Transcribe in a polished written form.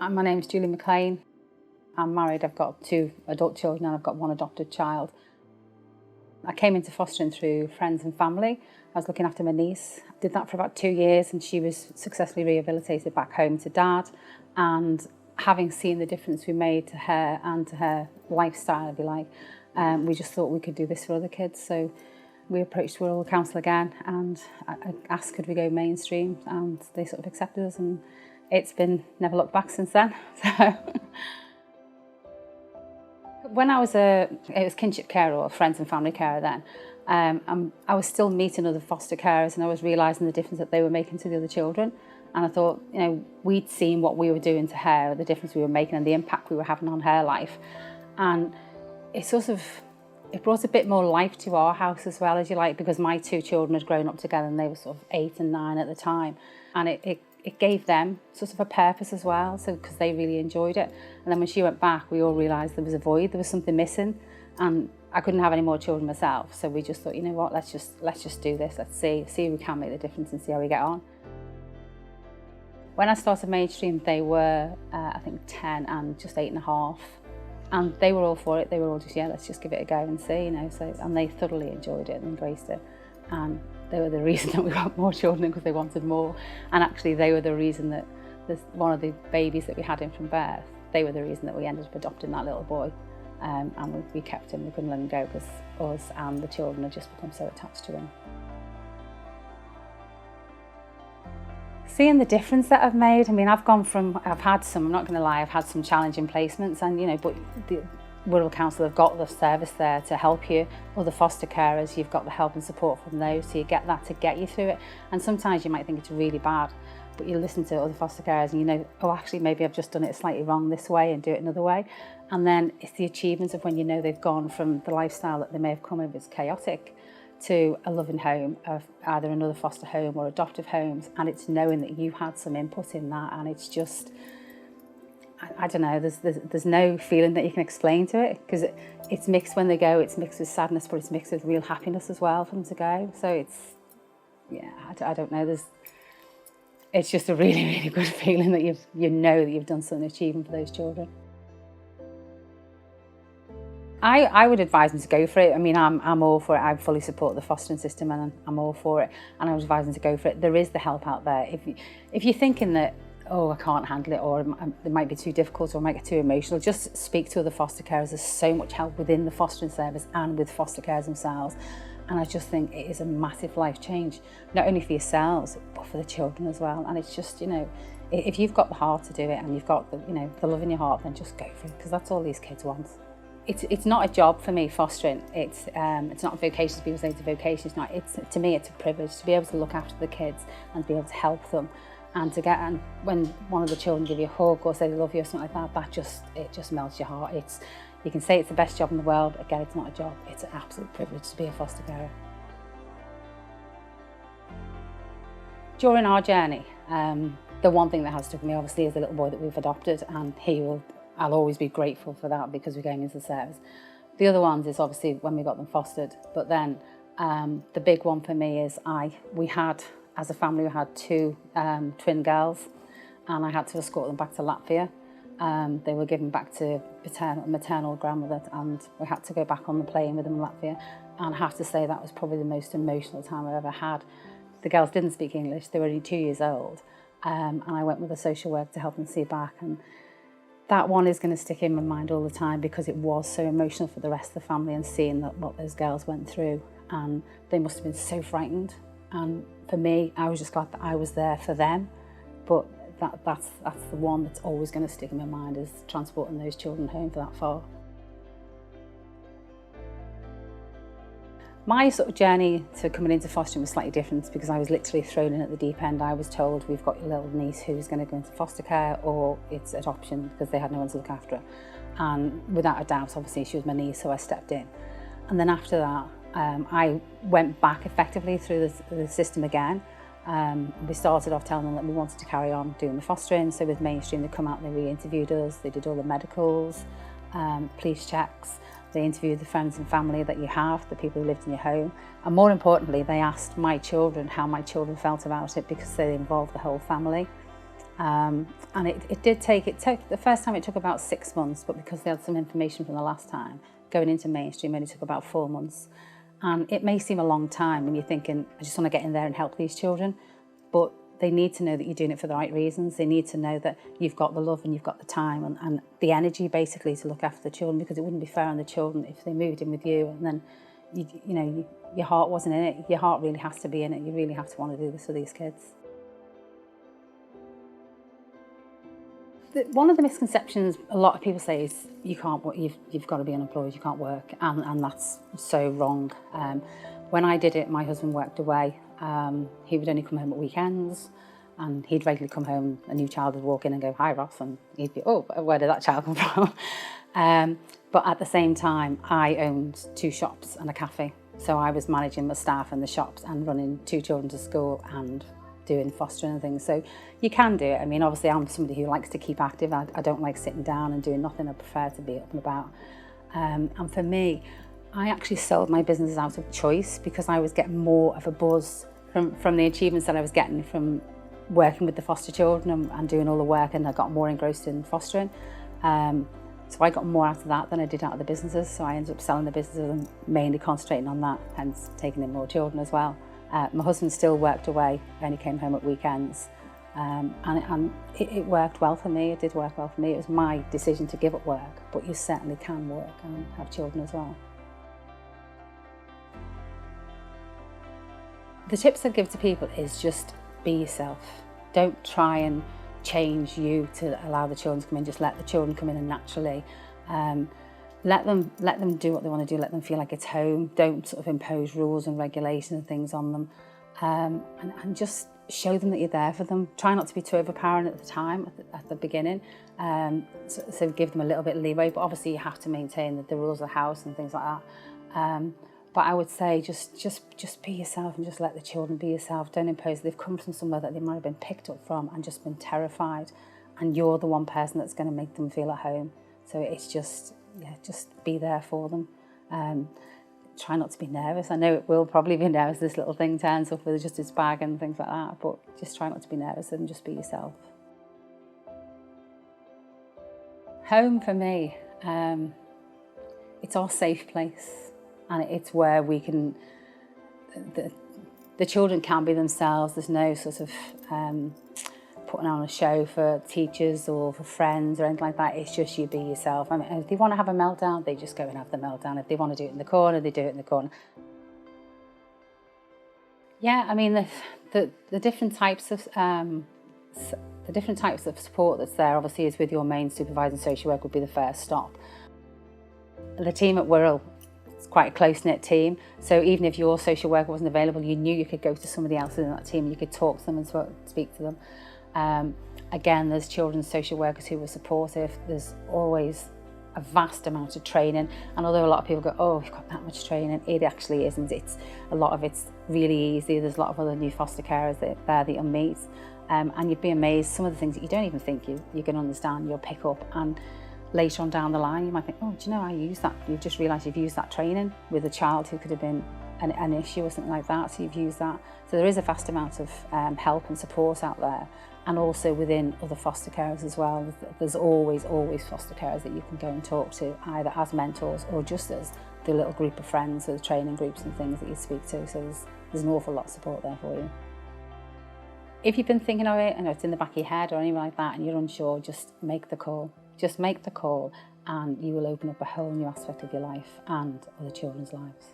My name's Julie McLean. I'm married, I've got 2 adult children and I've got 1 adopted child. I came into fostering through friends and family. I was looking after my niece. I did that for about 2 years and she was successfully rehabilitated back home to Dad. And having seen the difference we made to her and to her lifestyle, if you like, we just thought we could do this for other kids. So we approached Wirral Council again and I asked could we go mainstream, and they sort of accepted us, and it's been never looked back since then. So when it was kinship care or friends and family care then, I was still meeting other foster carers and I was realising the difference that they were making to the other children. And I thought, you know, we'd seen what we were doing to her, the difference we were making and the impact we were having on her life. And it brought a bit more life to our house as well, as you like, because my 2 children had grown up together and they were sort of 8 and 9 at the time. And it gave them sort of a purpose as well, so because they really enjoyed it. And then when she went back, we all realised there was a void, there was something missing, and I couldn't have any more children myself. So we just thought, you know what, let's just do this. Let's see if we can make the difference and see how we get on. When I started mainstream, they were I think 10 and just 8.5, and they were all for it. They were all just, yeah, let's just give it a go and see, you know. So, and they thoroughly enjoyed it and embraced it, and they were the reason that we got more children, because they wanted more. And actually they were the reason that one of the babies that we had in from birth, they were the reason that we ended up adopting that little boy. And we kept him, we couldn't let him go because us and the children had just become so attached to him. Seeing the difference that I've made, I mean, I've had some, I'm not going to lie, I've had some challenging placements, and you know, but the Wirral Council have got the service there to help you. Other foster carers, you've got the help and support from those, so you get that to get you through it. And sometimes you might think it's really bad, but you listen to other foster carers and you know, oh, actually maybe I've just done it slightly wrong this way and do it another way. And then it's the achievements of when you know they've gone from the lifestyle that they may have come over as chaotic to a loving home, of either another foster home or adoptive homes, and it's knowing that you had some input in that. And it's just, I don't know, there's no feeling that you can explain to it, because it's mixed when they go, it's mixed with sadness, but it's mixed with real happiness as well for them to go. So it's, yeah, I don't know, it's just a really, really good feeling that you know that you've done something achieving for those children. I would advise them to go for it. I mean, I'm all for it. I fully support the fostering system and I'm all for it. And I would advise them to go for it. There is the help out there. If you're thinking that, oh, I can't handle it, or it might be too difficult, or it might get too emotional, just speak to other foster carers. There's so much help within the fostering service and with foster carers themselves. And I just think it is a massive life change, not only for yourselves, but for the children as well. And it's just, you know, if you've got the heart to do it and you've got the, you know, the love in your heart, then just go for it, because that's all these kids want. It's not a job for me, fostering. It's not a vocation. People say it's a vocation. It's not. To me, it's a privilege to be able to look after the kids and be able to help them, and when one of the children give you a hug or say they love you or something like that, it just melts your heart. You can say it's the best job in the world. Again, it's not a job. It's an absolute privilege to be a foster carer. During our journey, the one thing that has stuck with me obviously is the little boy that we've adopted, and I'll always be grateful for that because we're going into the service. The other ones is obviously when we got them fostered, but then the big one for me is as a family, we had 2 twin girls, and I had to escort them back to Latvia. They were given back to maternal grandmother, and we had to go back on the plane with them in Latvia. And I have to say that was probably the most emotional time I've ever had. The girls didn't speak English, they were only 2 years old, and I went with a social worker to help them see back. And that one is going to stick in my mind all the time because it was so emotional for the rest of the family, and seeing what those girls went through, and they must have been so frightened. And for me, I was just glad that I was there for them. But that's the one that's always going to stick in my mind, is transporting those children home for that far. My sort of journey to coming into fostering was slightly different because I was literally thrown in at the deep end. I was told, we've got your little niece who's going to go into foster care, or it's adoption, because they had no one to look after her. And without a doubt, obviously she was my niece, so I stepped in. And then after that, I went back effectively through the system again. We started off telling them that we wanted to carry on doing the fostering. So with mainstream, they come out and they re-interviewed us. They did all the medicals, police checks. They interviewed the friends and family that you have, the people who lived in your home. And more importantly, they asked my children how my children felt about it, because they involved the whole family. And it took, the first time it took about 6 months, but because they had some information from the last time, going into mainstream only took about 4 months. And it may seem a long time when you're thinking, I just want to get in there and help these children, but they need to know that you're doing it for the right reasons. They need to know that you've got the love and you've got the time and the energy basically to look after the children, because it wouldn't be fair on the children if they moved in with you and then your heart wasn't in it. Your heart really has to be in it. You really have to want to do this for these kids. One of the misconceptions a lot of people say is you've got to be unemployed, you can't work, and that's so wrong. When I did it, my husband worked away. He would only come home at weekends, and he'd regularly come home, a new child would walk in and go, "Hi Ross," and he'd be, "Oh, where did that child come from?" But at the same time, I owned 2 shops and a cafe, so I was managing the staff and the shops and running 2 children to school and doing fostering and things. So you can do it. I mean, obviously I'm somebody who likes to keep active. I don't like sitting down and doing nothing. I prefer to be up and about. And for me, I actually sold my businesses out of choice because I was getting more of a buzz from the achievements that I was getting from working with the foster children and doing all the work, and I got more engrossed in fostering. So I got more out of that than I did out of the businesses. So I ended up selling the businesses and mainly concentrating on that, hence taking in more children as well. My husband still worked away, only came home at weekends, and it worked well for me. It did work well for me. It was my decision to give up work, but you certainly can work and have children as well. The tips I give to people is just be yourself. Don't try and change you to allow the children to come in. Just let the children come in and naturally. Let them do what they want to do. Let them feel like it's home. Don't sort of impose rules and regulations and things on them, and just show them that you're there for them. Try not to be too overpowering at the time, at the beginning. So give them a little bit of leeway, but obviously you have to maintain the rules of the house and things like that. But I would say just be yourself and just let the children be yourself. Don't impose. They've come from somewhere that they might have been picked up from and just been terrified, and you're the one person that's going to make them feel at home. So it's just be there for them. Try not to be nervous. I know it will probably be nervous, this little thing turns up with just its bag and things like that, but just try not to be nervous and just be yourself. Home for me, it's our safe place, and it's where we can, the children can be themselves. There's no sort of putting on a show for teachers or for friends or anything like that. It's just you be yourself. I mean, if they want to have a meltdown, they just go and have the meltdown. If they want to do it in the corner, they do it in the corner. Yeah, I mean, the different types of support that's there obviously is with your main supervisor and social work would be the first stop. The team at Wirral, it's quite a close-knit team, so even if your social worker wasn't available, you knew you could go to somebody else in that team. You could talk to them and speak to them. Again, there's children's social workers who were supportive. There's always a vast amount of training, and although a lot of people go, "Oh, you've got that much training," it actually isn't. A lot of it's really easy. There's a lot of other new foster carers that you'll meet, and you'd be amazed some of the things that you don't even think you can understand. You'll pick up, and later on down the line, you might think, "Oh, do you know I used that?" You've just realised you've used that training with a child who could have been an issue or something like that. So you've used that. So there is a vast amount of help and support out there. And also within other foster carers as well. There's always foster carers that you can go and talk to, either as mentors or just as the little group of friends or the training groups and things that you speak to. So there's an awful lot of support there for you. If you've been thinking of it and it's in the back of your head or anything like that and you're unsure, just make the call. Just make the call, and you will open up a whole new aspect of your life and other children's lives.